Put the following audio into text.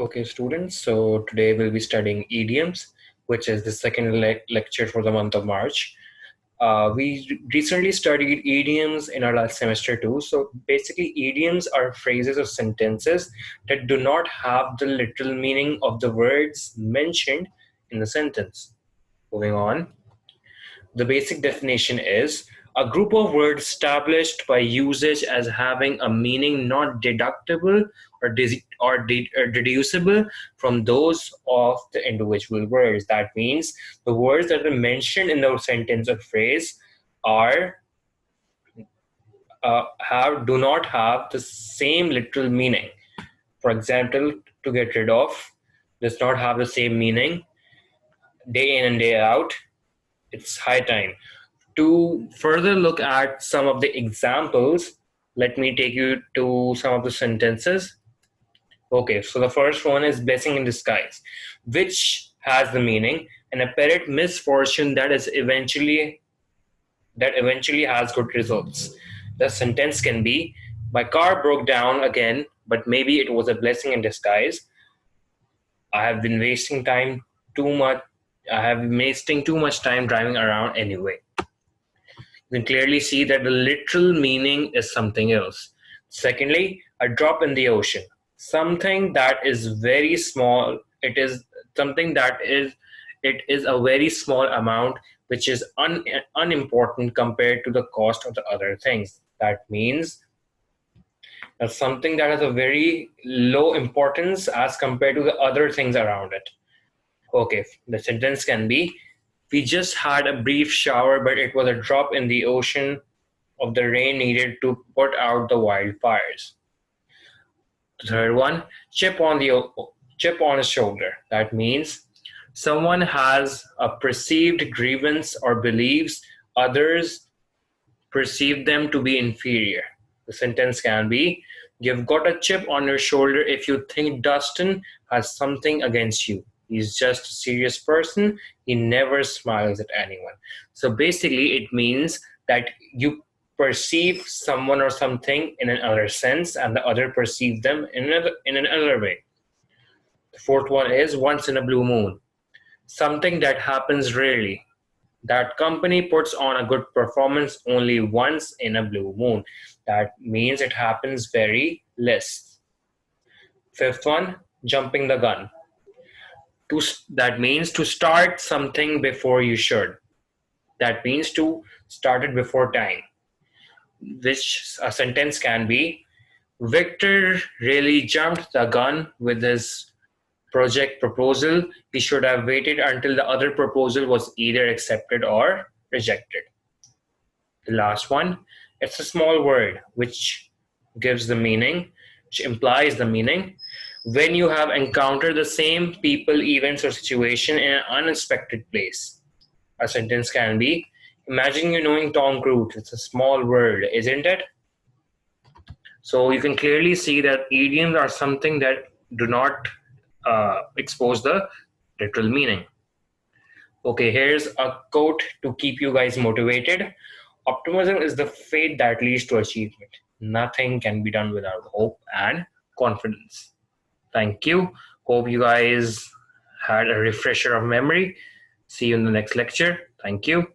Okay, students, so today we'll be studying idioms, which is the second lecture for the month of March. We recently studied idioms in our last semester too. So basically, idioms are phrases or sentences that do not have the literal meaning of the words mentioned in the sentence. Moving on. The basic definition is a group of words established by usage as having a meaning not deductible or deducible from those of the individual words. That means the words that are mentioned in the sentence or phrase are do not have the same literal meaning. For example, to get rid of does not have the same meaning day in and day out. It's high time. To further look at some of the examples, let me take you to some of the sentences. Okay, so the first one is blessing in disguise, which has the meaning an apparent misfortune that eventually has good results. The sentence can be, my car broke down again, but maybe it was a blessing in disguise. I have been wasting time too much. I have been wasting too much time driving around anyway. You can clearly see that the literal meaning is something else. Secondly, a drop in the ocean. Something that is very small. It is a very small amount which is unimportant compared to the cost of the other things. That means that something that has a very low importance as compared to the other things around it. Okay, the sentence can be, we just had a brief shower, but it was a drop in the ocean of the rain needed to put out the wildfires. The third one, chip on his shoulder. That means someone has a perceived grievance or believes others perceive them to be inferior. The sentence can be, you've got a chip on your shoulder if you think Dustin has something against you. He's just a serious person. He never smiles at anyone. So basically, it means that you perceive someone or something in another sense, and the other perceive them in another way. The fourth one is once in a blue moon, something that happens rarely. That company puts on a good performance only once in a blue moon. That means it happens very less. Fifth one, jumping the gun. That means to start something before you should. That means to start it before time. Which a sentence can be, Victor really jumped the gun with his project proposal. He should have waited until the other proposal was either accepted or rejected. The last one, it's a small word which gives the meaning, which implies the meaning. When you have encountered the same people, events, or situation in an unexpected place. A sentence can be, imagine you knowing Tom Cruise. It's a small word, isn't it? So you can clearly see that idioms are something that do not expose the literal meaning. Okay, here's a quote to keep you guys motivated. Optimism is the faith that leads to achievement. Nothing can be done without hope and confidence. Thank you. Hope you guys had a refresher of memory. See you in the next lecture. Thank you.